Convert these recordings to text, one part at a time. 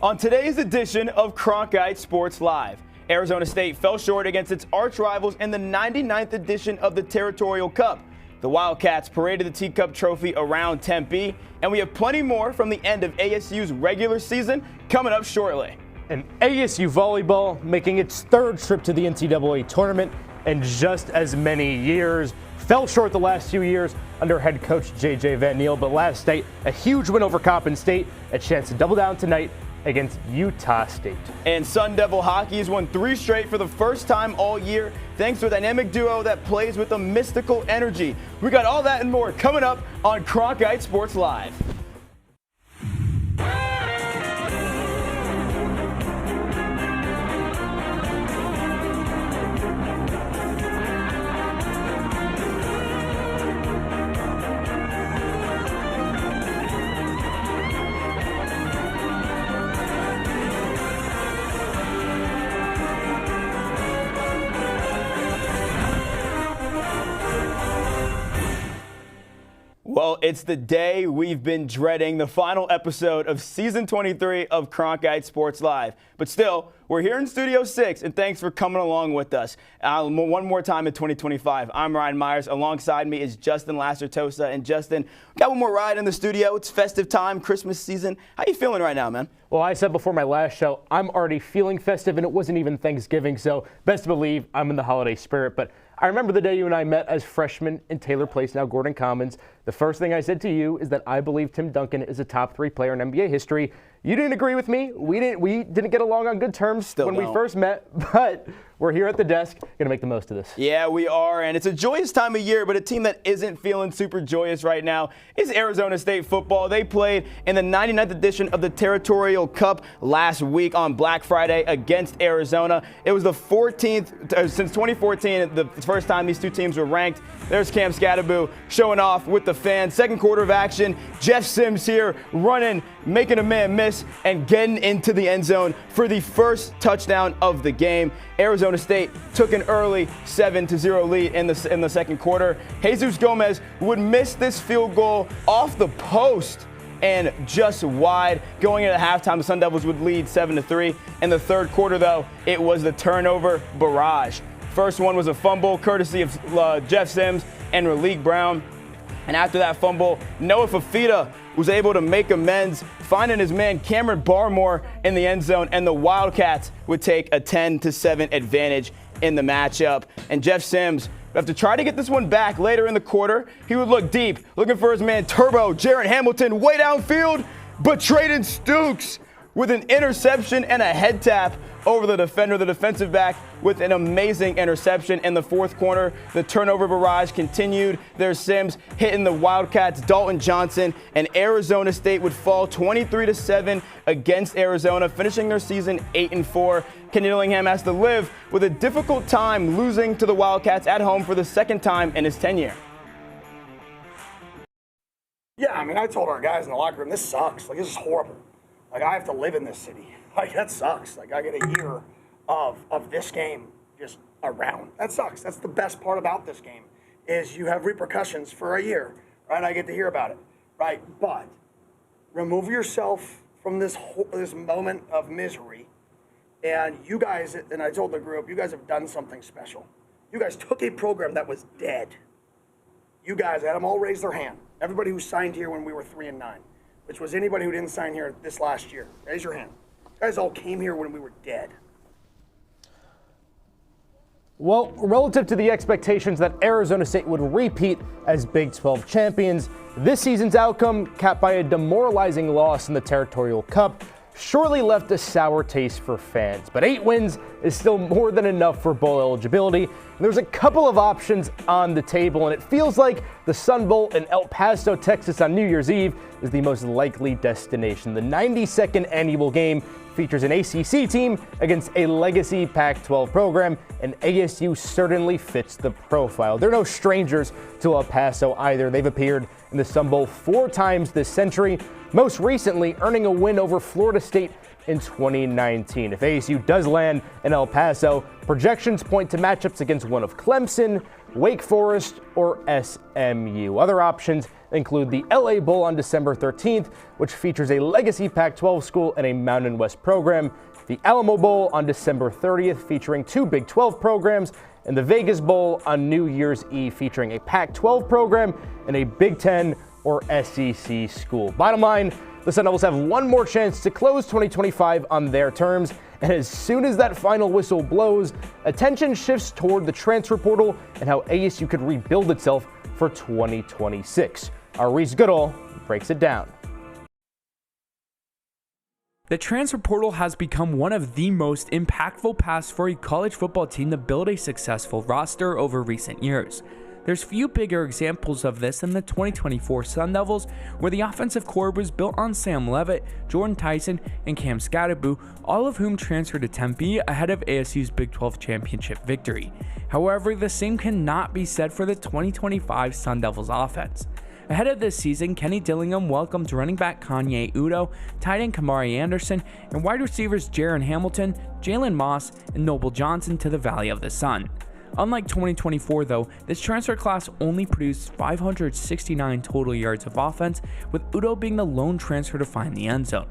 On today's edition of Cronkite Sports Live, Arizona State fell short against its arch rivals in the 99th edition of the Territorial Cup. The Wildcats paraded the Teacup Trophy around Tempe, and we have plenty more from the end of ASU's regular season coming up shortly. And ASU Volleyball making its third trip to the NCAA tournament in just as many years. Fell short the last 2 years under head coach J.J. Van Niel, but last night, a huge win over Coppin State, a chance to double down tonight against Utah State. And Sun Devil Hockey has won 3 straight for the first time all year, thanks to a dynamic duo that plays with a mystical energy. We got all that and more coming up on Cronkite Sports Live. Well, it's the day we've been dreading, the final episode of Season 23 of Cronkite Sports Live. But still, we're here in Studio 6, and thanks for coming along with us. One more time in 2025. I'm Ryan Myers. Alongside me is Justin Lassertosa. And Justin, we got one more ride in the studio. It's festive time, Christmas season. How you feeling right now, man? Well, I said before my last show, I'm already feeling festive, and it wasn't even Thanksgiving, so best to believe I'm in the holiday spirit. But I remember the day you and I met as freshmen in Taylor Place, now Gordon Commons. The first thing I said to you is that I believe Tim Duncan is a top 3 player in NBA history. You didn't agree with me. We didn't get along on good terms when we first met, but we're here at the desk, going to make the most of this. Yeah, we are, and it's a joyous time of year, but a team that isn't feeling super joyous right now is Arizona State football. They played in the 99th edition of the Territorial Cup last week on Black Friday against Arizona. It was the 14th, since 2014, the first time these two teams were ranked. There's Cam Scatterbo showing off with the fans. Second quarter of action, Jeff Sims here running, making a man miss, and getting into the end zone for the first touchdown of the game. Arizona State took an early 7-0 lead in the second quarter. Jesus Gomez would miss this field goal off the post and just wide. Going into halftime, the Sun Devils would lead 7-3. In the third quarter, though, it was the turnover barrage. First one was a fumble courtesy of Jeff Sims and Raleek Brown. And after that fumble, Noah Fafita was able to make amends, finding his man Cameron Barmore in the end zone, and the Wildcats would take a 10-7 advantage in the matchup. And Jeff Sims would have to try to get this one back later in the quarter. He would look deep, looking for his man Turbo, Jaron Hamilton, way downfield, but Traden Stukes with an interception and a head tap over the defender, the defensive back, with an amazing interception in the fourth quarter. The turnover barrage continued. There's Sims hitting the Wildcats, Dalton Johnson, and Arizona State would fall 23-7 against Arizona, finishing their season 8-4. Kenny Dillingham has to live with a difficult time losing to the Wildcats at home for the second time in his tenure. Yeah, I mean, I told our guys in the locker room, this sucks. Like, this is horrible. Like, I have to live in this city. Like, that sucks. Like, I get a year of this game just around. That sucks. That's the best part about this game is you have repercussions for a year, right? I get to hear about it, right? But remove yourself from this moment of misery, and you guys, and I told the group, you guys have done something special. You guys took a program that was dead. You guys had them all raise their hand. Everybody who signed here when we were 3-9, which was anybody who didn't sign here this last year. Raise your hand. You guys all came here when we were dead. Well, relative to the expectations that Arizona State would repeat as Big 12 champions, this season's outcome, capped by a demoralizing loss in the Territorial Cup, surely left a sour taste for fans. But 8 wins is still more than enough for bowl eligibility. There's a couple of options on the table, and it feels like the Sun Bowl in El Paso, Texas on New Year's Eve is the most likely destination. The 92nd annual game features an ACC team against a legacy Pac-12 program, and ASU certainly fits the profile. They're no strangers to El Paso either. They've appeared in the Sun Bowl 4 times this century, most recently earning a win over Florida State in 2019. If ASU does land in El Paso, projections point to matchups against one of Clemson, Wake Forest, or SMU. Other options include the LA Bowl on December 13th, which features a legacy Pac-12 school and a Mountain West program, the Alamo Bowl on December 30th featuring 2 Big 12 programs, and the Vegas Bowl on New Year's Eve featuring a Pac-12 program and a Big 10 or SEC school. Bottom line, the Sun Devils have one more chance to close 2025 on their terms, and as soon as that final whistle blows, attention shifts toward the transfer portal and how ASU could rebuild itself for 2026. Our Reese Goodall breaks it down. The transfer portal has become one of the most impactful paths for a college football team to build a successful roster over recent years. There's few bigger examples of this than the 2024 Sun Devils, where the offensive core was built on Sam Levitt, Jordan Tyson, and Cam Scadaboo, all of whom transferred to Tempe ahead of ASU's Big 12 championship victory. However, the same cannot be said for the 2025 Sun Devils offense. Ahead of this season, Kenny Dillingham welcomed running back Kanye Udo, tight end Kamari Anderson, and wide receivers Jaron Hamilton, Jalen Moss, and Noble Johnson to the Valley of the Sun. Unlike 2024 though, this transfer class only produced 569 total yards of offense, with Udo being the lone transfer to find the end zone.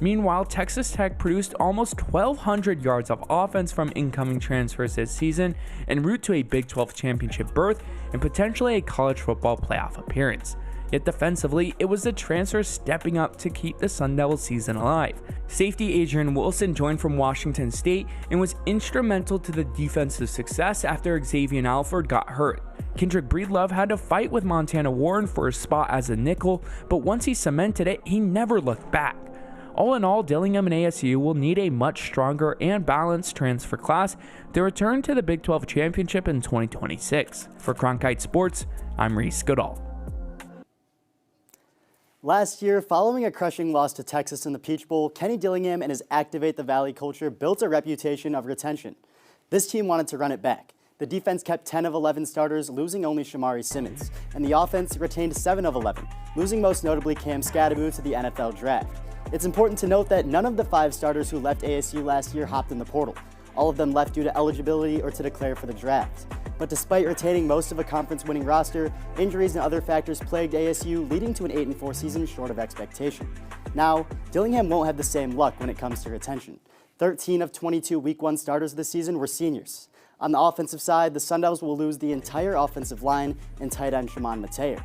Meanwhile, Texas Tech produced almost 1,200 yards of offense from incoming transfers this season, en route to a Big 12 championship berth and potentially a college football playoff appearance. Yet defensively, it was the transfers stepping up to keep the Sun Devils season alive. Safety Adrian Wilson joined from Washington State and was instrumental to the defensive success after Xavier Alford got hurt. Kendrick Breedlove had to fight with Montana Warren for a spot as a nickel, but once he cemented it, he never looked back. All in all, Dillingham and ASU will need a much stronger and balanced transfer class to return to the Big 12 championship in 2026. For Cronkite Sports, I'm Reese Goodall. Last year, following a crushing loss to Texas in the Peach Bowl, Kenny Dillingham and his Activate the Valley culture built a reputation of retention. This team wanted to run it back. The defense kept 10 of 11 starters, losing only Shamari Simmons, and the offense retained 7 of 11, losing most notably Cam Scadaboo to the NFL draft. It's important to note that none of the 5 starters who left ASU last year hopped in the portal. All of them left due to eligibility or to declare for the draft. But despite retaining most of a conference-winning roster, injuries and other factors plagued ASU, leading to an 8-4 season short of expectation. Now, Dillingham won't have the same luck when it comes to retention. 13 of 22 Week 1 starters this season were seniors. On the offensive side, the Sun Devils will lose the entire offensive line and tight end Shimon Mateer.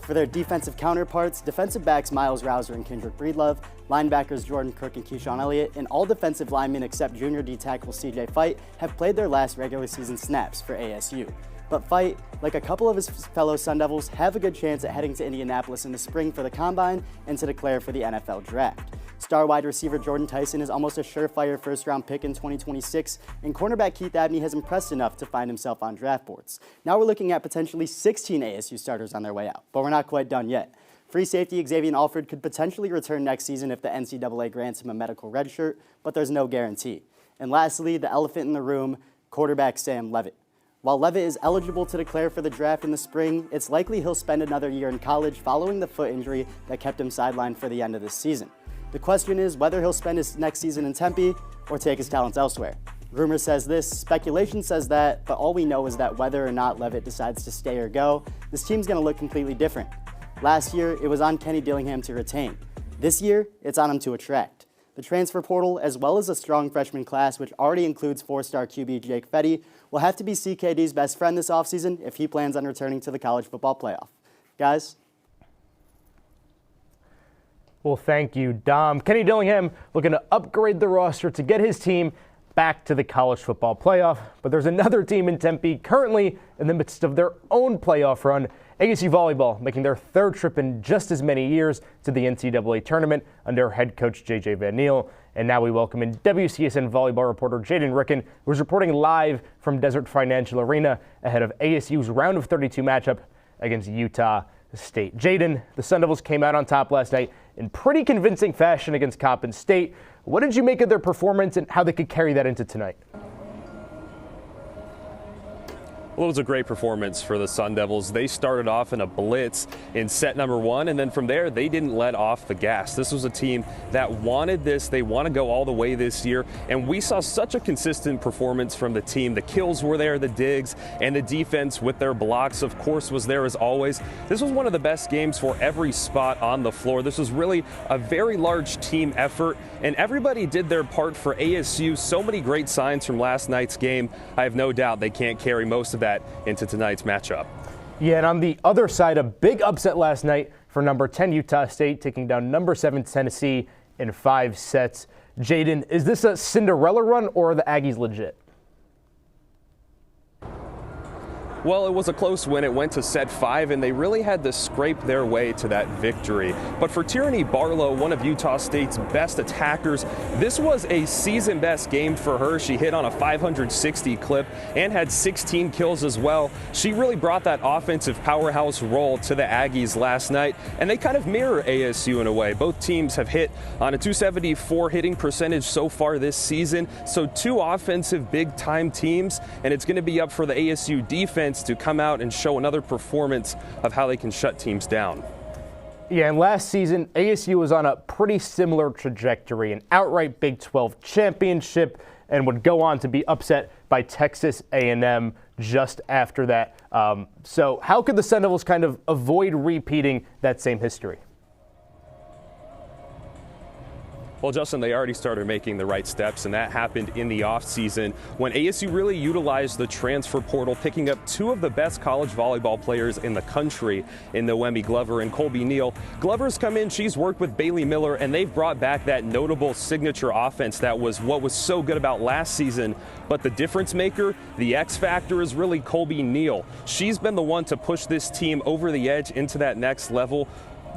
For their defensive counterparts, defensive backs Miles Rouser and Kendrick Breedlove, linebackers Jordan Cook and Keyshawn Elliott, and all defensive linemen except junior D-tackle CJ Fight have played their last regular season snaps for ASU. But Fight, like a couple of his fellow Sun Devils, have a good chance at heading to Indianapolis in the spring for the Combine and to declare for the NFL Draft. Star wide receiver Jordan Tyson is almost a surefire first-round pick in 2026, and cornerback Keith Abney has impressed enough to find himself on draft boards. Now we're looking at potentially 16 ASU starters on their way out, but we're not quite done yet. Free safety Xavier Alford could potentially return next season if the NCAA grants him a medical redshirt, but there's no guarantee. And lastly, the elephant in the room, quarterback Sam Levitt. While Levitt is eligible to declare for the draft in the spring, it's likely he'll spend another year in college following the foot injury that kept him sidelined for the end of this season. The question is whether he'll spend his next season in Tempe or take his talents elsewhere. Rumor says this, speculation says that, but all we know is that whether or not Levitt decides to stay or go, this team's going to look completely different. Last year, it was on Kenny Dillingham to retain. This year, it's on him to attract. The transfer portal, as well as a strong freshman class, which already includes 4-star QB Jake Fetty, will have to be CKD's best friend this offseason if he plans on returning to the college football playoff. Guys? Well, thank you, Dom. Kenny Dillingham looking to upgrade the roster to get his team back to the college football playoff. But there's another team in Tempe currently in the midst of their own playoff run. ASU Volleyball making their 3rd trip in just as many years to the NCAA tournament under head coach J.J. Van Niel. And now we welcome in WCSN volleyball reporter Jaden Ricken, who's reporting live from Desert Financial Arena ahead of ASU's round of 32 matchup against Utah State. Jaden, the Sun Devils came out on top last night in pretty convincing fashion against Coppin State. What did you make of their performance and how they could carry that into tonight? Well, it was a great performance for the Sun Devils. They started off in a blitz in set number 1, and then from there, they didn't let off the gas. This was a team that wanted this. They want to go all the way this year, and we saw such a consistent performance from the team. The kills were there, the digs, and the defense with their blocks, of course, was there as always. This was one of the best games for every spot on the floor. This was really a very large team effort, and everybody did their part for ASU. So many great signs from last night's game. I have no doubt they can't carry most of that into tonight's matchup. Yeah, and on the other side, a big upset last night for number 10 Utah State, taking down number 7 Tennessee in 5 sets. Jaden, is this a Cinderella run or are the Aggies legit? Well, it was a close win. It went to set 5, and they really had to scrape their way to that victory. But for Tierney Barlow, one of Utah State's best attackers, this was a season-best game for her. She hit on a 560 clip and had 16 kills as well. She really brought that offensive powerhouse role to the Aggies last night, and they kind of mirror ASU in a way. Both teams have hit on a 274 hitting percentage so far this season, so 2 offensive big-time teams, and it's going to be up for the ASU defense to come out and show another performance of how they can shut teams down. Yeah, and last season, ASU was on a pretty similar trajectory, an outright Big 12 championship, and would go on to be upset by Texas A&M just after that. So how could the Sun Devils kind of avoid repeating that same history? Well, Justin, they already started making the right steps, and that happened in the offseason when ASU really utilized the transfer portal, picking up 2 of the best college volleyball players in the country in Noemi Glover and Colby Neal. Glover's come in, she's worked with Bailey Miller, and they've brought back that notable signature offense that was what was so good about last season. But the difference maker, the X factor, is really Colby Neal. She's been the one to push this team over the edge into that next level.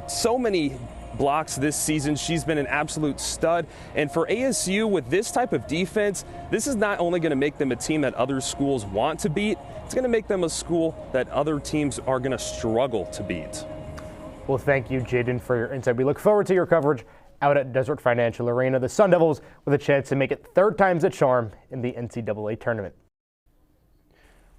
So many blocks this season. She's been an absolute stud. And for ASU, with this type of defense, this is not only going to make them a team that other schools want to beat, it's going to make them a school that other teams are going to struggle to beat. Well, thank you, Jaden, for your insight. We look forward to your coverage out at Desert Financial Arena. The Sun Devils with a chance to make it 3rd time's the charm in the NCAA tournament.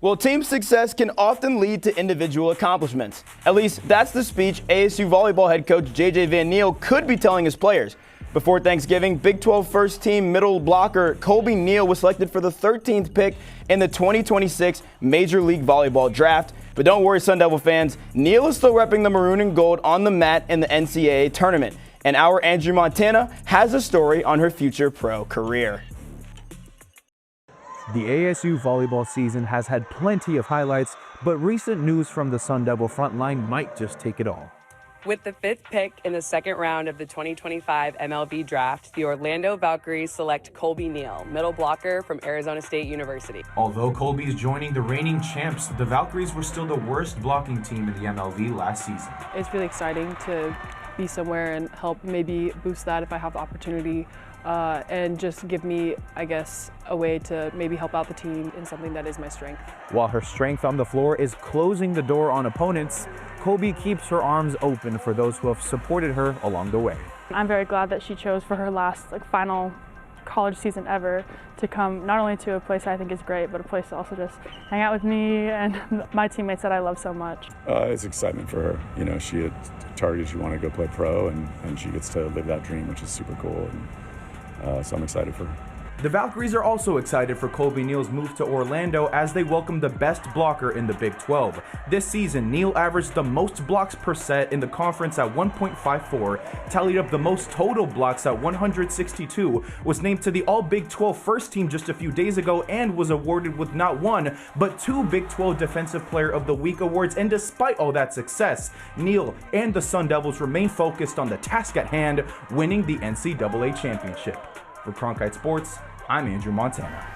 Well, team success can often lead to individual accomplishments. At least that's the speech ASU volleyball head coach J.J. Van Niel could be telling his players. Before Thanksgiving, Big 12 first team middle blocker Colby Neal was selected for the 13th pick in the 2026 Major League Volleyball draft. But don't worry, Sun Devil fans, Neal is still repping the maroon and gold on the mat in the NCAA tournament. And our Andrew Montana has a story on her future pro career. The ASU volleyball season has had plenty of highlights, but recent news from the Sun Devil front line might just take it all. With the 5th pick in the 2nd round of the 2025 MLB draft, the Orlando Valkyries select Colby Neal, middle blocker from Arizona State University. Although Colby's joining the reigning champs, the Valkyries were still the worst blocking team in the MLB last season. It's really exciting to be somewhere and help maybe boost that if I have the opportunity. And just give me, I guess, a way to maybe help out the team in something that is my strength. While her strength on the floor is closing the door on opponents, Colby keeps her arms open for those who have supported her along the way. I'm very glad that she chose for her last final college season ever to come not only to a place I think is great, but a place to also just hang out with me and my teammates that I love so much. It's excitement for her. You know, she had targeted she wanted to go play pro, and she gets to live that dream, which is super cool. So I'm excited for her. The Valkyries are also excited for Colby Neal's move to Orlando as they welcome the best blocker in the Big 12. This season, Neal averaged the most blocks per set in the conference at 1.54, tallied up the most total blocks at 162, was named to the All-Big 12 first team just a few days ago, and was awarded with not 1, but 2 Big 12 Defensive Player of the Week awards. And despite all that success, Neal and the Sun Devils remain focused on the task at hand, winning the NCAA championship. For Cronkite Sports, I'm Andrew Montana.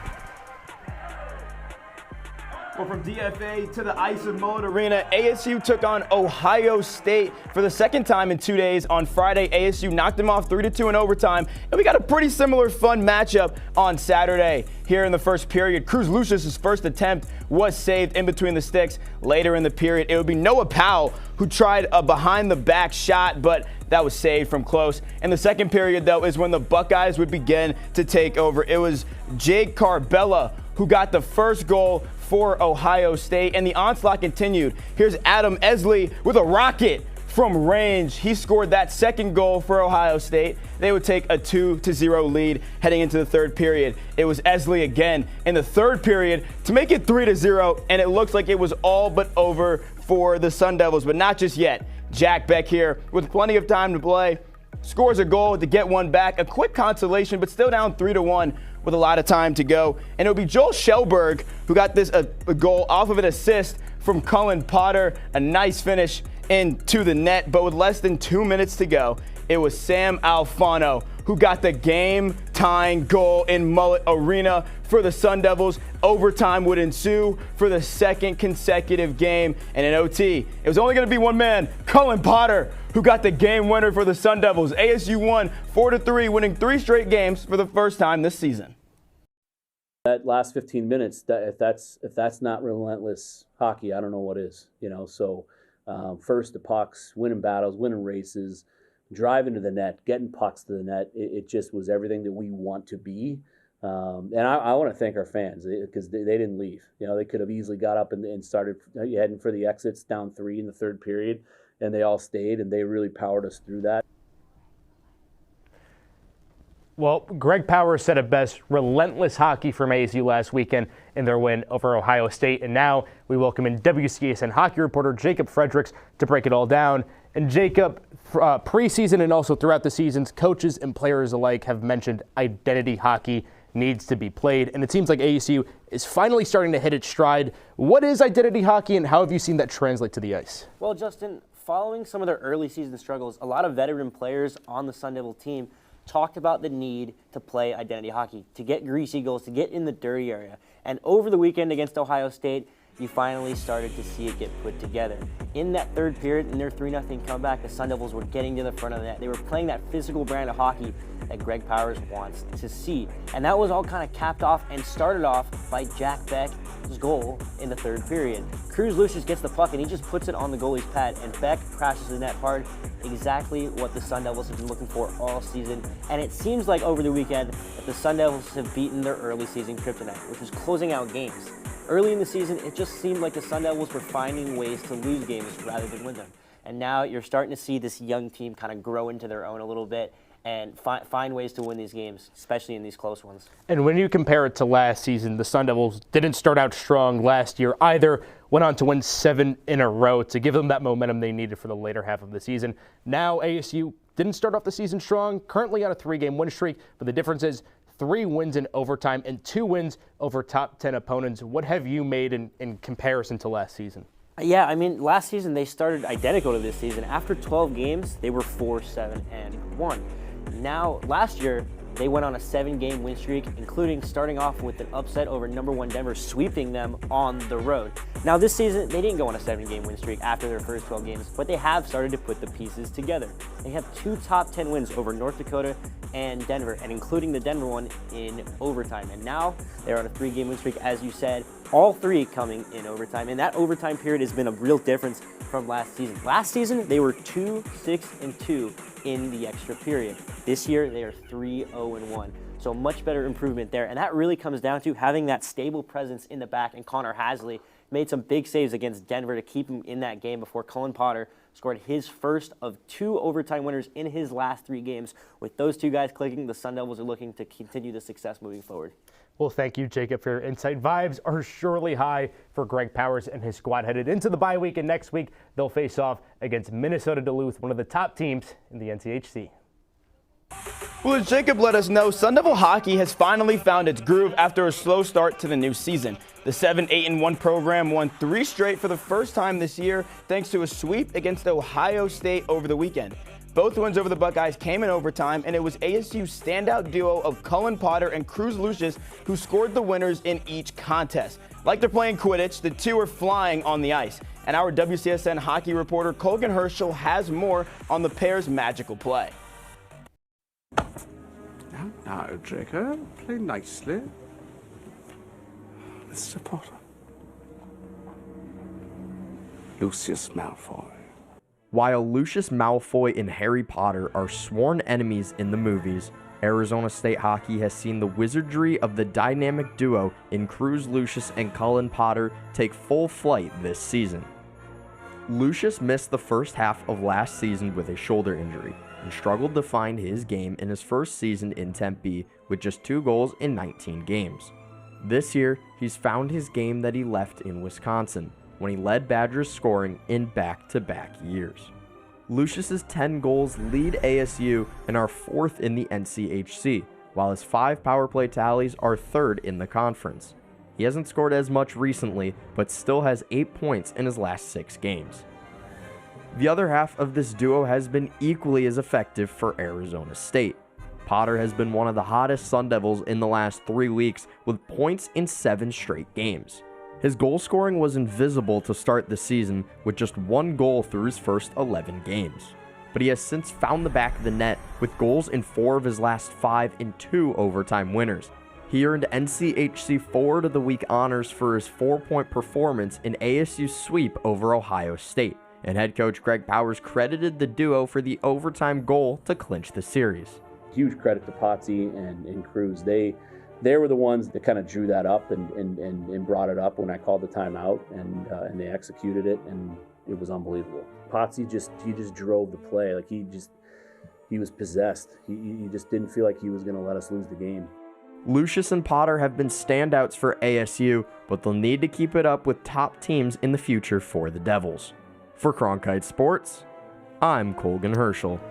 Well, from DFA to the ice of Mullet Arena, ASU took on Ohio State for the 2nd time in 2 days. On Friday, ASU knocked them off 3-2 in overtime, and we got a pretty similar fun matchup on Saturday. Here in the first period, Cruz Lucius' first attempt was saved in between the sticks. Later in the period, it would be Noah Powell who tried a behind-the-back shot, but that was saved from close. In the second period, though, is when the Buckeyes would begin to take over. It was Jake Carbella who got the first goal for Ohio State, and the onslaught continued. Here's Adam Esley with a rocket from range. He scored that second goal for Ohio State. They would take a 2-0 lead heading into the third period. It was Esley again in the third period to make it 3-0, and it looks like it was all but over for the Sun Devils, but not just yet. Jack Beck here with plenty of time to play scores a goal to get one back. A quick consolation, but still down 3-1 with a lot of time to go. And it'll be Joel Shelberg who got this a goal off of an assist from Cullen Potter. A nice finish into the net, but with less than 2 minutes to go, it was Sam Alfano who got the game-tying goal in Mullet Arena for the Sun Devils. Overtime would ensue for the second consecutive game, and in OT, it was only going to be one man, Cullen Potter, who got the game winner for the Sun Devils. ASU won 4-3, winning 3 straight games for the first time this season. That last 15 minutes, if that's not relentless hockey, I don't know what is. So first the pucks, winning battles, winning races, driving to the net, getting pucks to the net. It just was everything that we want to be. And I want to thank our fans because they didn't leave. They could have easily got up and started heading for the exits down 3 in the third period, and they all stayed, and they really powered us through that. Well, Greg Powers said it best, relentless hockey from ASU last weekend in their win over Ohio State. And now we welcome in WCSN hockey reporter Jacob Fredericks to break it all down. And Jacob, preseason and also throughout the seasons, coaches and players alike have mentioned identity hockey needs to be played. And it seems like ASU is finally starting to hit its stride. What is identity hockey, and how have you seen that translate to the ice? Well, Justin, following some of their early season struggles, a lot of veteran players on the Sun Devil team talked about the need to play identity hockey, to get greasy goals, to get in the dirty area. And over the weekend against Ohio State, you finally started to see it get put together. In that third period, in their 3-0 comeback, the Sun Devils were getting to the front of the net. They were playing that physical brand of hockey that Greg Powers wants to see. And that was all kind of capped off and started off by Jack Beck's goal in the third period. Cruz Lucius gets the puck and he just puts it on the goalie's pad, and Beck crashes the net hard. Exactly what the Sun Devils have been looking for all season. And it seems like over the weekend that the Sun Devils have beaten their early season kryptonite, which was closing out games. Early in the season, it just seemed like the Sun Devils were finding ways to lose games rather than win them. And now you're starting to see this young team kind of grow into their own a little bit and find ways to win these games, especially in these close ones. And when you compare it to last season, the Sun Devils didn't start out strong last year either, went on to win 7 in a row to give them that momentum they needed for the later half of the season. Now ASU didn't start off the season strong, currently on a 3-game win streak, but the difference is 3 wins in overtime and 2 wins over top 10 opponents. What have you made in comparison to last season? Yeah, I mean, last season they started identical to this season. After 12 games, they were 4-7-1. Now, last year, they went on a 7-game win streak, including starting off with an upset over number 1 Denver, sweeping them on the road. Now, this season, they didn't go on a 7-game win streak after their first 12 games, but they have started to put the pieces together. They have 2 top 10 wins over North Dakota and Denver, and including the Denver one in overtime. And now they're on a 3-game win streak, as you said, all 3 coming in overtime. And that overtime period has been a real difference from last season. Last season, they were 2-6-2 in the extra period. This year, they are 3-0-1. So much better improvement there. And that really comes down to having that stable presence in the back. And Connor Hasley made some big saves against Denver to keep him in that game before Cullen Potter scored his first of 2 overtime winners in his last 3 games. With those 2 guys clicking, the Sun Devils are looking to continue the success moving forward. Well, thank you, Jacob, for your insight. Vibes are surely high for Greg Powers and his squad headed into the bye week, and next week they'll face off against Minnesota Duluth, one of the top teams in the NCHC. Well, as Jacob let us know, Sun Devil hockey has finally found its groove after a slow start to the new season. The 7-8-1 program won 3 straight for the first time this year, thanks to a sweep against Ohio State over the weekend. Both wins over the Buckeyes came in overtime, and it was ASU's standout duo of Cullen Potter and Cruz Lucius who scored the winners in each contest. Like they're playing Quidditch, the 2 are flying on the ice. And our WCSN hockey reporter Colgan Herschel has more on the pair's magical play. Now, Jacob, play nicely. Mr. Potter. Lucius Malfoy. While Lucius Malfoy and Harry Potter are sworn enemies in the movies, Arizona State hockey has seen the wizardry of the dynamic duo in Cruz Lucius and Cullen Potter take full flight this season. Lucius missed the first half of last season with a shoulder injury and struggled to find his game in his first season in Tempe with just 2 goals in 19 games. This year, he's found his game that he left in Wisconsin when he led Badgers scoring in back-to-back years. Lucius's 10 goals lead ASU and are 4th in the NCHC, while his 5 power play tallies are 3rd in the conference. He hasn't scored as much recently, but still has 8 points in his last 6 games. The other half of this duo has been equally as effective for Arizona State. Potter has been one of the hottest Sun Devils in the last 3 weeks with points in 7 straight games. His goal scoring was invisible to start the season with just 1 goal through his first 11 games. But he has since found the back of the net with goals in 4 of his last 5 in 2 overtime winners. He earned NCHC Forward of the Week honors for his 4-point performance in ASU's sweep over Ohio State, and head coach Greg Powers credited the duo for the overtime goal to clinch the series. Huge credit to Potsy and Cruz. They were the ones that kind of drew that up and brought it up when I called the timeout, and they executed it, and it was unbelievable. Potsy he just drove the play. Like he was possessed. He just didn't feel like he was going to let us lose the game. Lucius and Potter have been standouts for ASU, but they'll need to keep it up with top teams in the future for the Devils. For Cronkite Sports, I'm Colgan Herschel.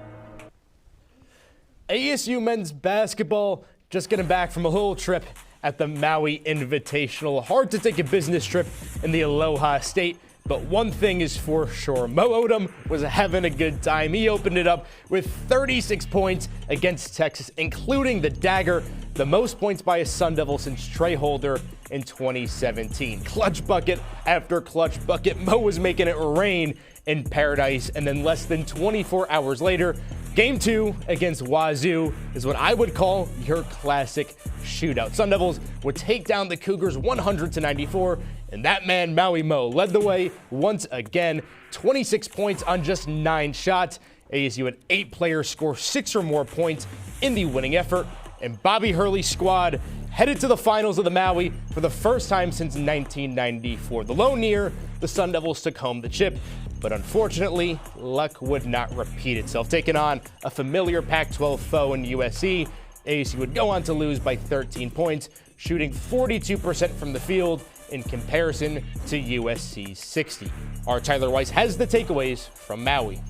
ASU men's basketball just getting back from a little trip at the Maui Invitational. Hard to take a business trip in the Aloha State, but one thing is for sure. Mo Odom was having a good time. He opened it up with 36 points against Texas, including the dagger, the most points by a Sun Devil since Trey Holder in 2017. Clutch bucket after clutch bucket. Mo was making it rain in Paradise, and then less than 24 hours later, Game 2 against Wazoo is what I would call your classic shootout. Sun Devils would take down the Cougars 100-94, and that man, Maui Mo, led the way once again. 26 points on just 9 shots. ASU had 8 players score 6 or more points in the winning effort, and Bobby Hurley's squad headed to the finals of the Maui for the first time since 1994. The lone year, the Sun Devils took home the chip, but unfortunately, luck would not repeat itself. Taking on a familiar Pac-12 foe in USC, ASU would go on to lose by 13 points, shooting 42% from the field in comparison to USC's 60. Our Tyler Weiss has the takeaways from Maui.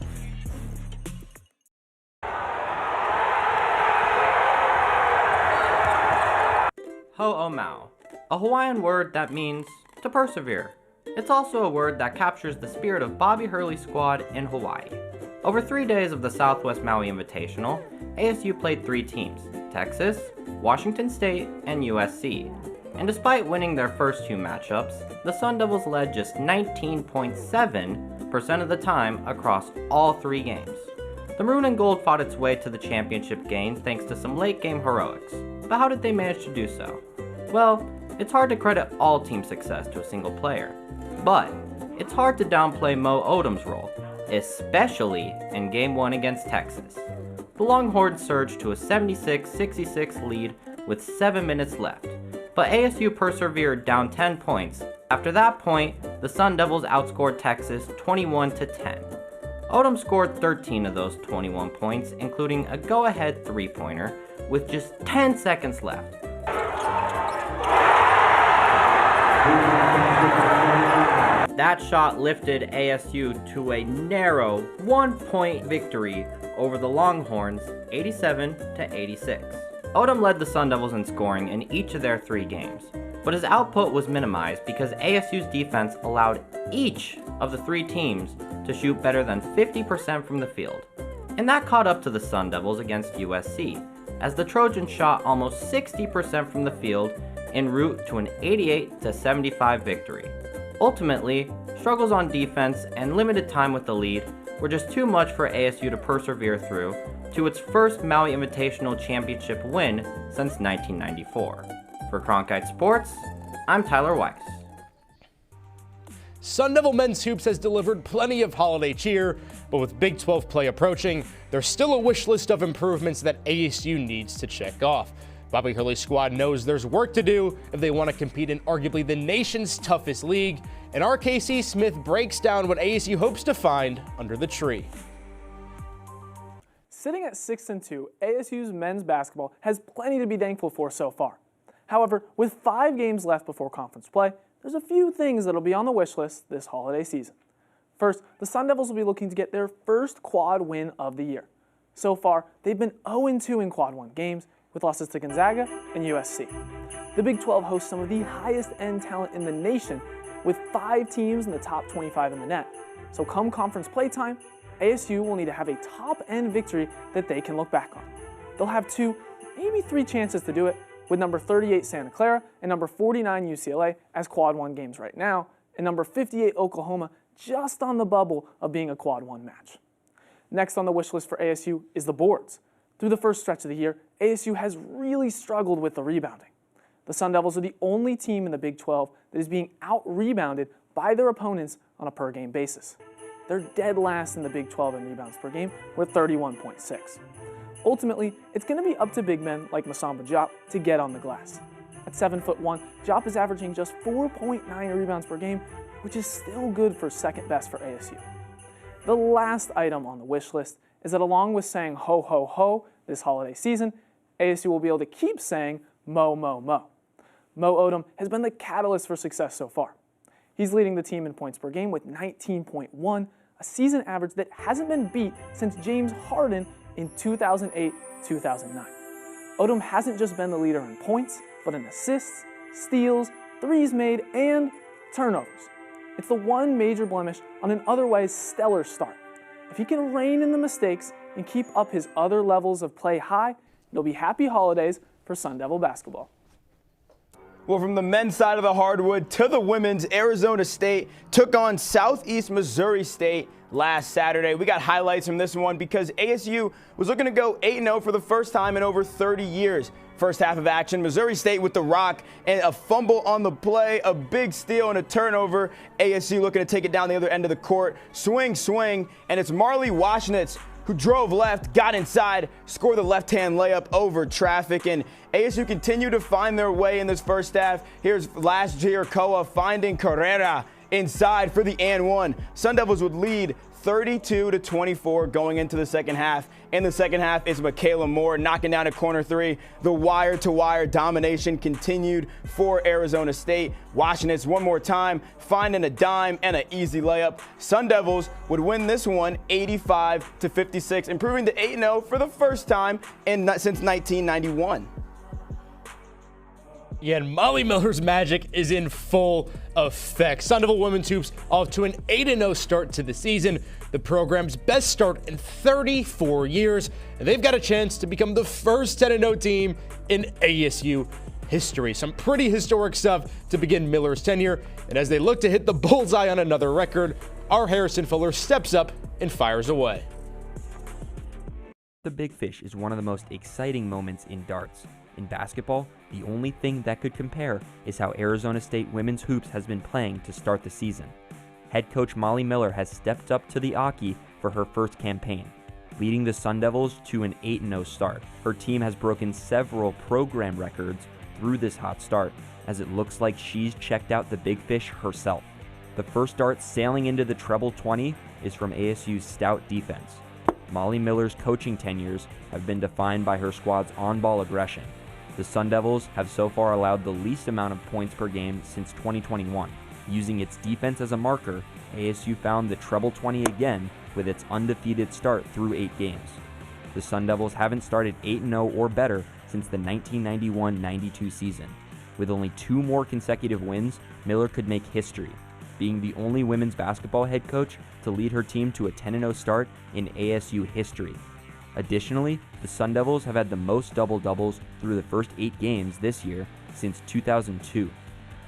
Ho'omau, a Hawaiian word that means to persevere. It's also a word that captures the spirit of Bobby Hurley's squad in Hawaii. Over 3 days of the Southwest Maui Invitational, ASU played 3 teams, Texas, Washington State, and USC. And despite winning their first 2 matchups, the Sun Devils led just 19.7% of the time across all 3 games. The Maroon and Gold fought its way to the championship game thanks to some late-game heroics. But how did they manage to do so? Well, it's hard to credit all team success to a single player. But it's hard to downplay Mo Odom's role, especially in Game 1 against Texas. The Longhorns surged to a 76-66 lead with 7 minutes left, but ASU persevered down 10 points. After that point, the Sun Devils outscored Texas 21-10. Odom scored 13 of those 21 points, including a go-ahead 3-pointer with just 10 seconds left. That shot lifted ASU to a narrow 1-point victory over the Longhorns, 87-86. Odom led the Sun Devils in scoring in each of their 3 games, but his output was minimized because ASU's defense allowed each of the 3 teams to shoot better than 50% from the field. And that caught up to the Sun Devils against USC, as the Trojans shot almost 60% from the field en route to an 88-75 victory. Ultimately, struggles on defense and limited time with the lead were just too much for ASU to persevere through to its first Maui Invitational Championship win since 1994. For Cronkite Sports, I'm Tyler Weiss. Sun Devil men's hoops has delivered plenty of holiday cheer, but with Big 12 play approaching, there's still a wish list of improvements that ASU needs to check off. Bobby Hurley's squad knows there's work to do if they want to compete in arguably the nation's toughest league, and RKC Smith breaks down what ASU hopes to find under the tree. Sitting at 6-2, ASU's men's basketball has plenty to be thankful for so far. However, with 5 games left before conference play, there's a few things that'll be on the wish list this holiday season. First, the Sun Devils will be looking to get their first quad win of the year. So far, they've been 0-2 in quad 1 games, with losses to Gonzaga and USC. The Big 12 hosts some of the highest end talent in the nation, with 5 teams in the top 25 in the net. So come conference play time, ASU will need to have a top-end victory that they can look back on. They'll have 2, maybe 3 chances to do it, with number 38 Santa Clara and number 49 UCLA as quad 1 games right now, and number 58 Oklahoma just on the bubble of being a quad 1 match. Next on the wish list for ASU is the boards. Through the first stretch of the year, ASU has really struggled with the rebounding. The Sun Devils are the only team in the Big 12 that is being out-rebounded by their opponents on a per-game basis. They're dead last in the Big 12 in rebounds per game with 31.6. Ultimately, it's going to be up to big men like Masamba Diop to get on the glass. At 7'1", Diop is averaging just 4.9 rebounds per game, which is still good for second best for ASU. The last item on the wish list is that along with saying ho ho ho this holiday season, ASU will be able to keep saying mo mo mo. Mo Odom has been the catalyst for success so far. He's leading the team in points per game with 19.1, a season average that hasn't been beat since James Harden in 2008-2009. Odom hasn't just been the leader in points, but in assists, steals, threes made, and turnovers. It's the one major blemish on an otherwise stellar start. If he can rein in the mistakes and keep up his other levels of play high, it'll be happy holidays for Sun Devil basketball. Well, from the men's side of the hardwood to the women's, Arizona State took on Southeast Missouri State last Saturday. We got highlights from this one because ASU was looking to go 8-0 for the first time in over 30 years. First half of action, Missouri State with the rock and a fumble on the play, a big steal and a turnover. ASU looking to take it down the other end of the court. Swing, and it's Marley Washnitz who drove left, got inside, scored the left-hand layup over traffic, and ASU continued to find their way in this first half. Here's last year Koa finding Carrera inside for the and one. Sun Devils would lead 32-24 going into the second half. In the second half is Michaela Moore knocking down a corner 3. The wire-to-wire domination continued for Arizona State. Washington's one more time, finding a dime and an easy layup. Sun Devils would win this one 85-56, improving to 8-0 for the first time since 1991. Yeah, and Molly Miller's magic is in full effect. Sun Devil women's hoops off to an 8-0 start to the season, the program's best start in 34 years, and they've got a chance to become the first 10-0 team in ASU history. Some pretty historic stuff to begin Miller's tenure, and as they look to hit the bullseye on another record, our Harrison Fuller steps up and fires away. The Big Fish is one of the most exciting moments in darts. In basketball, the only thing that could compare is how Arizona State women's hoops has been playing to start the season. Head coach Molly Miller has stepped up to the Aki for her first campaign, leading the Sun Devils to an 8-0 start. Her team has broken several program records through this hot start, as it looks like she's checked out the Big Fish herself. The first dart sailing into the treble 20 is from ASU's stout defense. Molly Miller's coaching tenures have been defined by her squad's on-ball aggression. The Sun Devils have so far allowed the least amount of points per game since 2021. Using its defense as a marker, ASU found the treble 20 again with its undefeated start through 8 games. The Sun Devils haven't started 8-0 or better since the 1991-92 season. With only 2 more consecutive wins, Miller could make history, being the only women's basketball head coach to lead her team to a 10-0 start in ASU history. Additionally, the Sun Devils have had the most double-doubles through the first 8 games this year since 2002.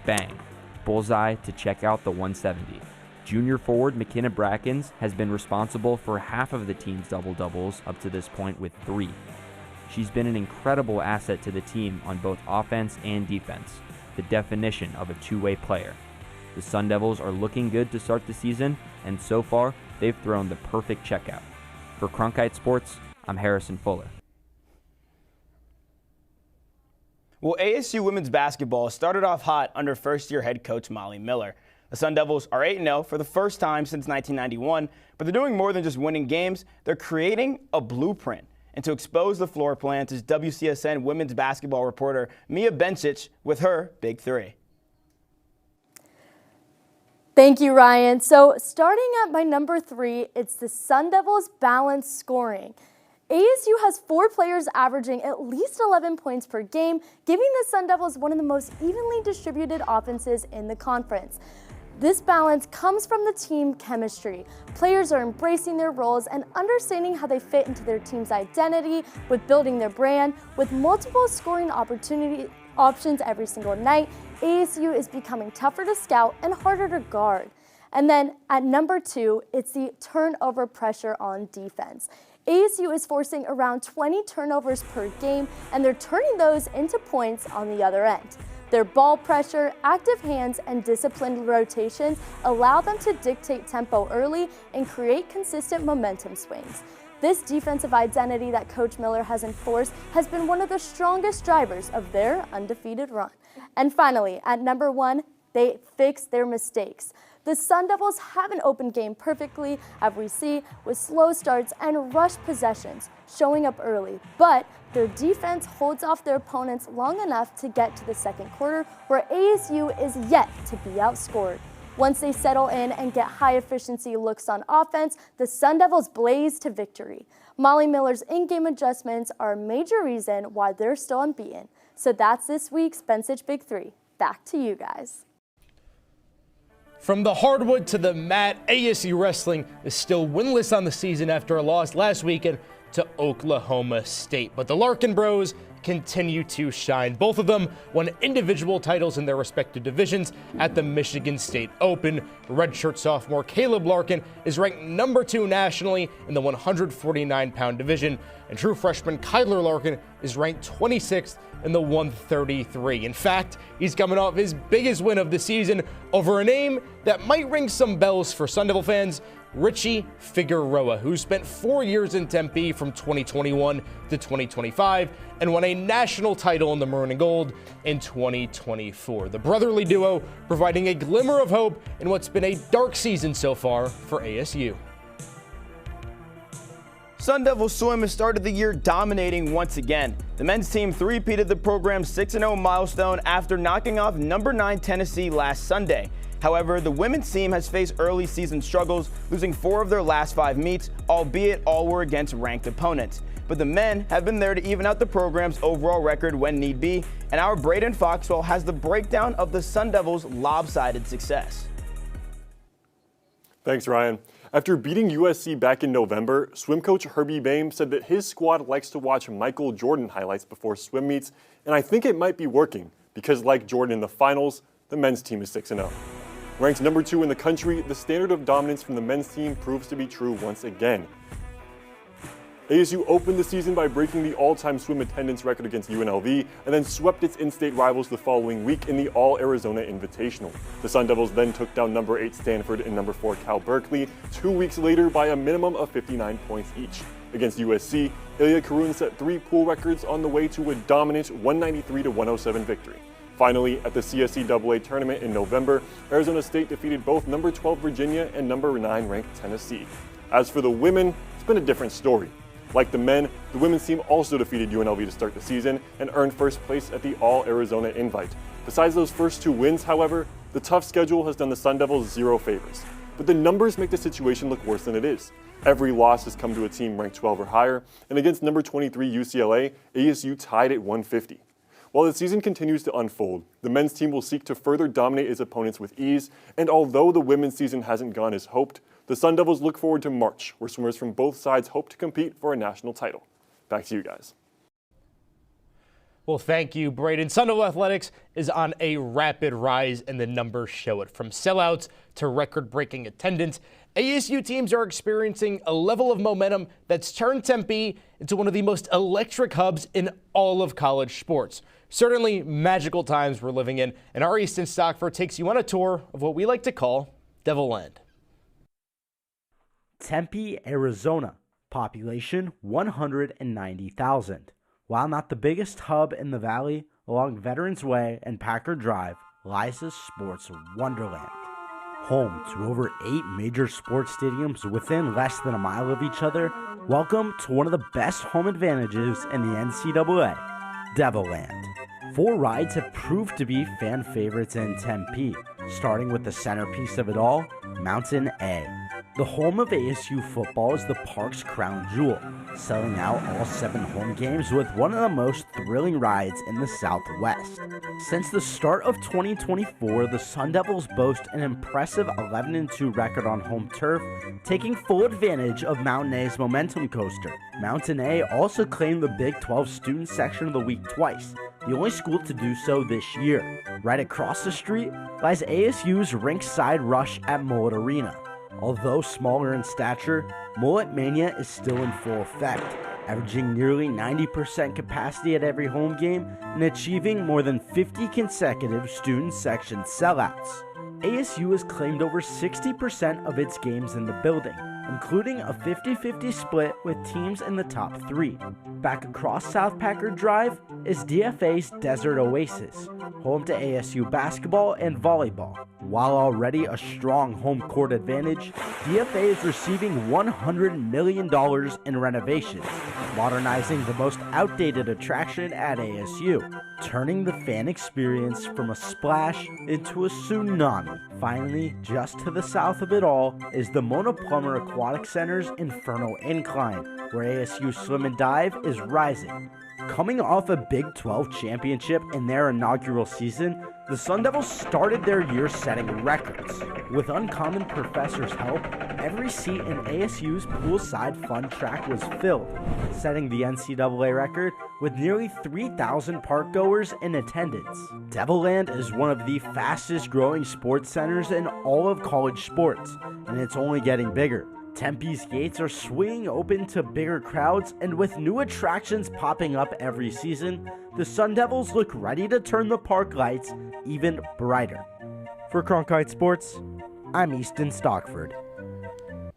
Bang! Bullseye to check out the 170. Junior forward McKenna Brackens has been responsible for half of the team's double-doubles up to this point with 3. She's been an incredible asset to the team on both offense and defense, the definition of a two-way player. The Sun Devils are looking good to start the season, and so far, they've thrown the perfect checkout. For Cronkite Sports, I'm Harrison Fuller. Well, ASU women's basketball started off hot under first-year head coach Molly Miller. The Sun Devils are 8-0 for the first time since 1991, but they're doing more than just winning games. They're creating a blueprint. And to expose the floor plans is WCSN women's basketball reporter Mia Bencic with her Big Three. Thank you, Ryan. So starting at my number 3, it's the Sun Devils' balanced scoring. ASU has 4 players averaging at least 11 points per game, giving the Sun Devils one of the most evenly distributed offenses in the conference. This balance comes from the team chemistry. Players are embracing their roles and understanding how they fit into their team's identity with building their brand. With multiple scoring options every single night, ASU is becoming tougher to scout and harder to guard. And then at number 2, it's the turnover pressure on defense. ASU is forcing around 20 turnovers per game, and they're turning those into points on the other end. Their ball pressure, active hands, and disciplined rotations allow them to dictate tempo early and create consistent momentum swings. This defensive identity that Coach Miller has enforced has been one of the strongest drivers of their undefeated run. And finally, at number 1, they fix their mistakes. The Sun Devils have an open game perfectly, as we see, with slow starts and rush possessions, showing up early. But their defense holds off their opponents long enough to get to the second quarter, where ASU is yet to be outscored. Once they settle in and get high-efficiency looks on offense, the Sun Devils blaze to victory. Molly Miller's in-game adjustments are a major reason why they're still unbeaten. So that's this week's Bencic Big Three. Back to you guys. From the hardwood to the mat, ASU wrestling is still winless on the season after a loss last weekend to Oklahoma State. But the Larkin Bros continue to shine. Both of them won individual titles in their respective divisions at the Michigan State Open. Redshirt sophomore Caleb Larkin is ranked number 2 nationally in the 149-pound division, and true freshman Kyler Larkin is ranked 26th in the 133. In fact, he's coming off his biggest win of the season over a name that might ring some bells for Sun Devil fans, Richie Figueroa, who spent 4 years in Tempe from 2021 to 2025 and won a national title in the maroon and gold in 2024. The brotherly duo providing a glimmer of hope in what's been a dark season so far for ASU. Sun Devil Swim has started the year dominating once again. The men's team three-peated the program's 6-0 milestone after knocking off number 9 Tennessee last Sunday. However, the women's team has faced early season struggles, losing 4 of their last 5 meets, albeit all were against ranked opponents. But the men have been there to even out the program's overall record when need be, and our Braden Foxwell has the breakdown of the Sun Devils' lopsided success. Thanks, Ryan. After beating USC back in November, swim coach Herbie Boehm said that his squad likes to watch Michael Jordan highlights before swim meets, and I think it might be working because, like Jordan in the finals, the men's team is 6-0. Ranked number 2 in the country, the standard of dominance from the men's team proves to be true once again. ASU opened the season by breaking the all-time swim attendance record against UNLV and then swept its in-state rivals the following week in the All-Arizona Invitational. The Sun Devils then took down number 8 Stanford and number 4 Cal Berkeley 2 weeks later by a minimum of 59 points each. Against USC, Ilya Karun set 3 pool records on the way to a dominant 193-107 victory. Finally, at the CSCAA tournament in November, Arizona State defeated both number 12 Virginia and number 9 ranked Tennessee. As for the women, it's been a different story. Like the men, the women's team also defeated UNLV to start the season and earned first place at the All-Arizona Invite. Besides those first 2 wins, however, the tough schedule has done the Sun Devils 0 favors. But the numbers make the situation look worse than it is. Every loss has come to a team ranked 12 or higher, and against number 23 UCLA, ASU tied at 150. While the season continues to unfold, the men's team will seek to further dominate its opponents with ease, and although the women's season hasn't gone as hoped, the Sun Devils look forward to March, where swimmers from both sides hope to compete for a national title. Back to you guys. Well, thank you, Braden. Sun Devil Athletics is on a rapid rise, and the numbers show it. From sellouts to record-breaking attendance, ASU teams are experiencing a level of momentum that's turned Tempe into one of the most electric hubs in all of college sports. Certainly magical times we're living in, and our Easton Stockford takes you on a tour of what we like to call Devil Land. Tempe, Arizona. Population 190,000. While not the biggest hub in the valley, along Veterans Way and Packard Drive lies a sports wonderland. Home to over 8 major sports stadiums within less than a mile of each other, welcome to one of the best home advantages in the NCAA, Devil Land. 4 rides have proved to be fan favorites in Tempe, starting with the centerpiece of it all, Mountain A. The home of ASU football is the park's crown jewel, selling out all 7 home games with one of the most thrilling rides in the Southwest. Since the start of 2024, the Sun Devils boast an impressive 11-2 record on home turf, taking full advantage of Mountain A's momentum coaster. Mountain A also claimed the Big 12 student section of the week twice, the only school to do so this year. Right across the street lies ASU's rinkside rush at Mullet Arena. Although smaller in stature, Mullet Mania is still in full effect, averaging nearly 90% capacity at every home game and achieving more than 50 consecutive student section sellouts. ASU has claimed over 60% of its games in the building, including a 50-50 split with teams in the top 3. Back across South Packard Drive is DFA's Desert Oasis, home to ASU basketball and volleyball. While already a strong home court advantage, DFA is receiving $100 million in renovations, modernizing the most outdated attraction at ASU, turning the fan experience from a splash into a tsunami. Finally, just to the south of it all is the Mona Plummer Aquatic Center's Inferno Incline, where ASU Swim and Dive is rising. Coming off a Big 12 championship in their inaugural season, the Sun Devils started their year setting records. With Uncommon Professor's help, every seat in ASU's poolside fun track was filled, setting the NCAA record with nearly 3,000 parkgoers in attendance. Devil Land is one of the fastest growing sports centers in all of college sports, and it's only getting bigger. Tempe's gates are swinging open to bigger crowds, and with new attractions popping up every season, the Sun Devils look ready to turn the park lights even brighter. For Cronkite Sports, I'm Easton Stockford.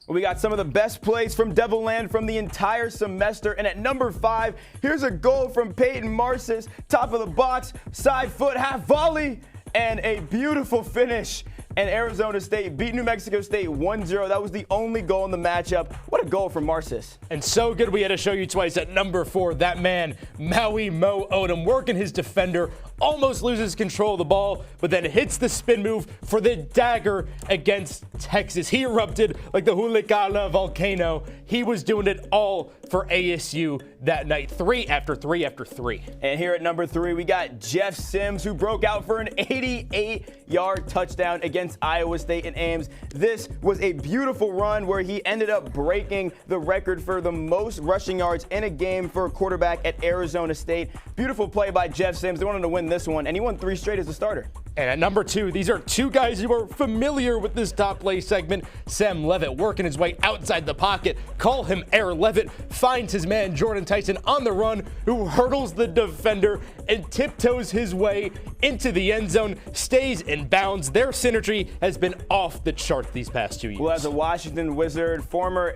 We got some of the best plays from Devil Land from the entire semester, and at number 5, here's a goal from Peyton Marcis, top of the box, side foot, half volley, and a beautiful finish. And Arizona State beat New Mexico State 1-0. That was the only goal in the matchup. What a goal from Marcis. And so good we had to show you twice at number 4. That man, Maui Mo Odom, working his defender, almost loses control of the ball, but then hits the spin move for the dagger against Texas. He erupted like the Hulicala volcano. He was doing it all for ASU that night. 3 after 3 after 3. And here at number 3, we got Jeff Sims, who broke out for an 88-yard touchdown against Iowa State in Ames. This was a beautiful run where he ended up breaking the record for the most rushing yards in a game for a quarterback at Arizona State. Beautiful play by Jeff Sims. They wanted to win this one, and he won 3 straight as a starter. And at number 2, these are 2 guys who are familiar with this top play segment. Sam Levitt working his way outside the pocket. Call him Air Levitt. Finds his man Jordan Tyson on the run, who hurdles the defender and tiptoes his way into the end zone. Stays in bounds. Their synergy has been off the charts these past 2 years. Well, as a Washington Wizard, former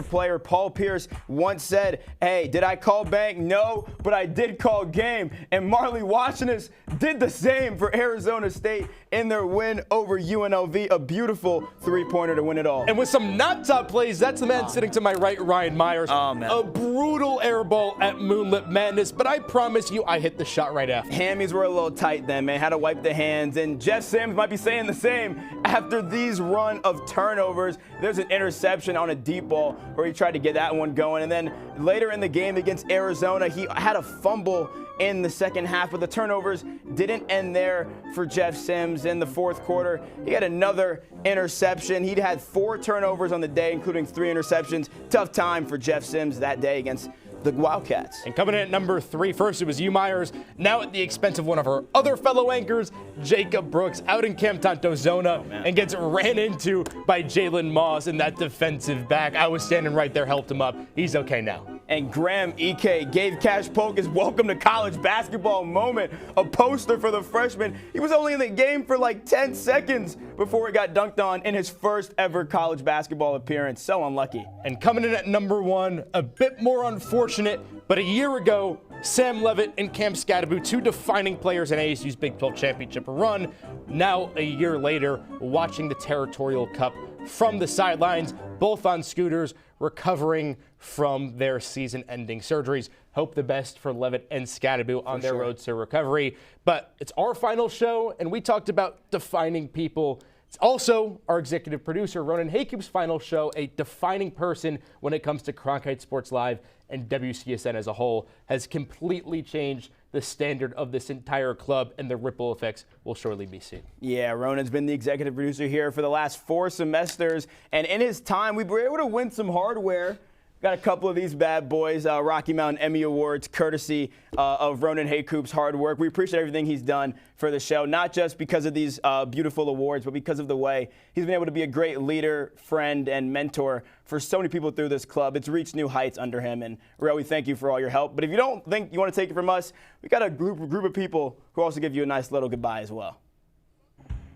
player Paul Pierce once said, "Hey, did I call bank? No, but I did call game." And Marley Washington did the same for Arizona State in their win over UNLV. A beautiful 3-pointer to win it all. And with some not top plays, that's the man sitting to my right, Ryan Myers. Oh, man. A brutal air ball at Moonlit Madness, but I promise you I hit the shot right after. Hammies were a little tight then, man. Had to wipe the hands. And Jeff Sims might be saying the same after these run of turnovers. There's an interception on a deep ball where he tried to get that one going. And then later in the game against Arizona, he had a fumble in the second half, but the turnovers didn't end there for Jeff Sims. In the fourth quarter, he had another interception. He'd had 4 turnovers on the day, including 3 interceptions. Tough time for Jeff Sims that day against the Wildcats. And coming in at number 3, first it was U Myers, now at the expense of one of our other fellow anchors, Jacob Brooks, out in Camp Tantozona, and gets ran into by Jalen Moss in that defensive back. I was standing right there, helped him up. He's okay now. And Graham Ike gave Cash Polk his welcome to college basketball moment, a poster for the freshman. He was only in the game for like 10 seconds before he got dunked on in his first ever college basketball appearance. So unlucky. And coming in at number 1, a bit more unfortunate, but a year ago, Sam Levitt and Cam Scadaboo, 2 defining players in ASU's Big 12 championship run. Now, a year later, watching the Territorial Cup from the sidelines, both on scooters, recovering from their season-ending surgeries. Hope the best for Levitt and Scadaboo on their roads to recovery. But it's our final show, and we talked about defining people. It's also our executive producer, Ronan Haycoop's final show, a defining person when it comes to Cronkite Sports Live and WCSN as a whole, has completely changed the standard of this entire club, and the ripple effects will surely be seen. Yeah, Ronan's been the executive producer here for the last 4 semesters, and in his time, we were able to win some hardware. Got a couple of these bad boys, Rocky Mountain Emmy Awards, courtesy of Ronan Haycoop's hard work. We appreciate everything he's done for the show, not just because of these beautiful awards, but because of the way he's been able to be a great leader, friend, and mentor for so many people through this club. It's reached new heights under him, and Ro, we thank you for all your help. But if you don't think you want to take it from us, we got a group of people who also give you a nice little goodbye as well.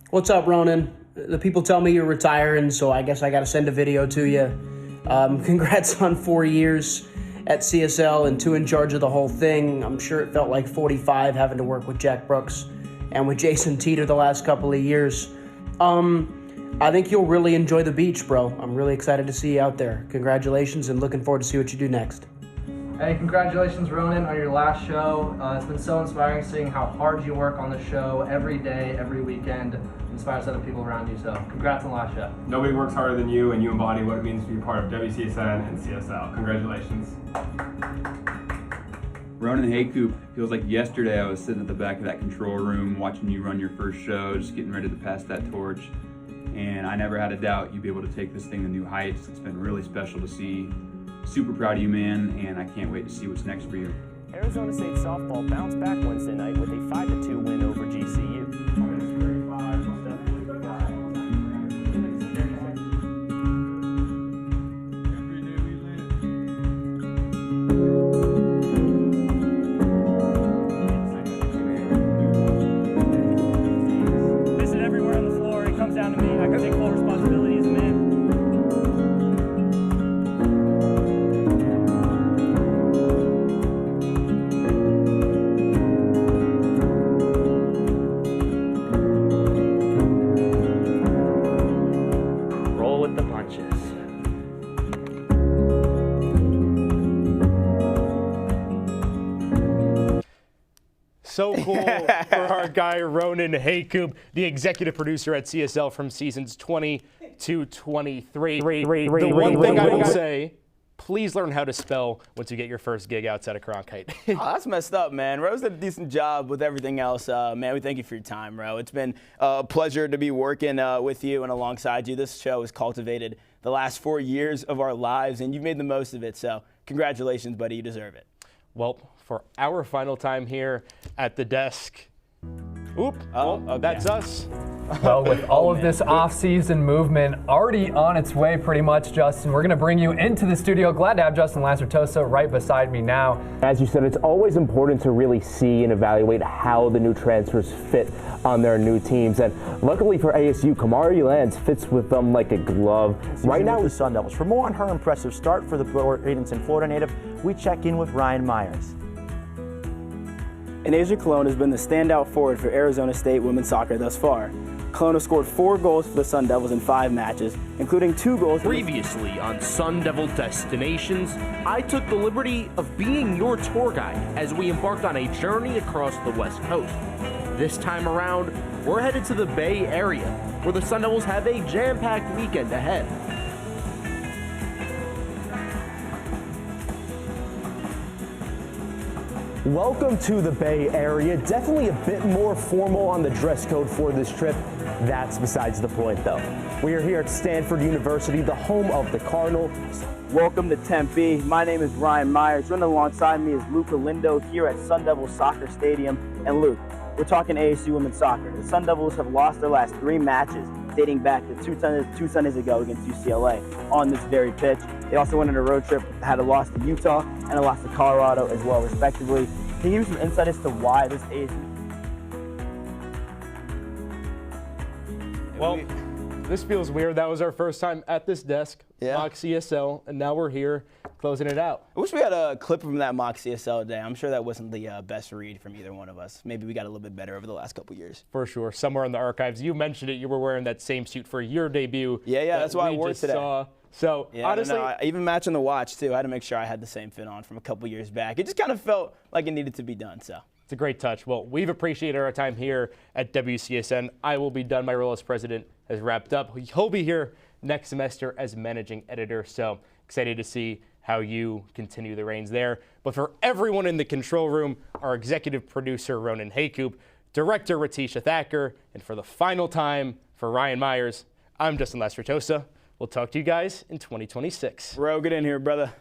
What's up, Ronan? The people tell me you're retiring, so I guess I got to send a video to you. Congrats on 4 years at CSL and 2 in charge of the whole thing. I'm sure it felt like 45 having to work with Jack Brooks and with Jason Teeter the last couple of years. I think you'll really enjoy the beach, bro. I'm really excited to see you out there. Congratulations, and looking forward to see what you do next. Hey, congratulations, Ronan, on your last show. It's been so inspiring seeing how hard you work on the show every day, every weekend. Inspires other people around you, so congrats on the last show. Nobody works harder than you, and you embody what it means to be part of WCSN and CSL. Congratulations. Ronan Haycoop, feels like yesterday I was sitting at the back of that control room watching you run your first show, just getting ready to pass that torch. And I never had a doubt you'd be able to take this thing to new heights. It's been really special to see. Super proud of you, man, and I can't wait to see what's next for you. Arizona State softball bounced back Wednesday night with a 5-2 win over GCU. Miss it everywhere on the floor. It comes down to me. I can take full responsibility as a man. Roll with the punches. So cool for our guy Ronan Haycoop, the executive producer at CSL from seasons 20 to 23. The one thing I will say, please learn how to spell once you get your first gig outside of Cronkite. Oh, that's messed up, man. Ro's did a decent job with everything else. Man, we thank you for your time, Ro. It's been a pleasure to be working with you and alongside you. This show has cultivated the last 4 years of our lives, and you've made the most of it. So congratulations, buddy. You deserve it. Well, for our final time here at the desk, that's us. Well, with all of this off-season movement already on its way pretty much, Justin, we're going to bring you into the studio. Glad to have Justin Lacertosa right beside me now. As you said, it's always important to really see and evaluate how the new transfers fit on their new teams. And luckily for ASU, Kamari Lands fits with them like a glove. Right now with the Sun Devils. For more on her impressive start for the Bradenton, Florida native, we check in with Ryan Myers. And Asia Colon has been the standout forward for Arizona State women's soccer thus far. Colon has scored 4 goals for the Sun Devils in 5 matches, including 2 goals. Previously on Sun Devil Destinations, I took the liberty of being your tour guide as we embarked on a journey across the West Coast. This time around, we're headed to the Bay Area, where the Sun Devils have a jam-packed weekend ahead. Welcome to the Bay Area. Definitely a bit more formal on the dress code for this trip. That's besides the point, though. We are here at Stanford University, the home of the Cardinals. Welcome to Tempe. My name is Ryan Myers. Running alongside me is Luke Lindo here at Sun Devils Soccer Stadium. And Luke, we're talking ASU women's soccer. The Sun Devils have lost their last 3 matches, dating back to two Sundays ago against UCLA on this very pitch. They also went on a road trip, had a loss to Utah and a loss to Colorado as well, respectively. Can you give me some insight as to why this ASU? Well, this feels weird. That was our first time at this desk, mock CSL, and now we're here closing it out. I wish we had a clip from that mock CSL day. I'm sure that wasn't the best read from either one of us. Maybe we got a little bit better over the last couple years. For sure, somewhere in the archives. You mentioned it. You were wearing that same suit for your debut. Yeah, that's why I wore it today. So yeah, honestly, I even matching the watch too. I had to make sure I had the same fit on from a couple years back. It just kind of felt like it needed to be done. So it's a great touch. Well, we've appreciated our time here at WCSN. I will be done. My role as president has wrapped up. He'll be here next semester as managing editor. So excited to see how you continue the reins there. But for everyone in the control room, our executive producer, Ronan Haycoop, director, Ratisha Thacker, and for the final time, for Ryan Myers, I'm Justin Lastratosa. We'll talk to you guys in 2026. Ro, get in here, brother.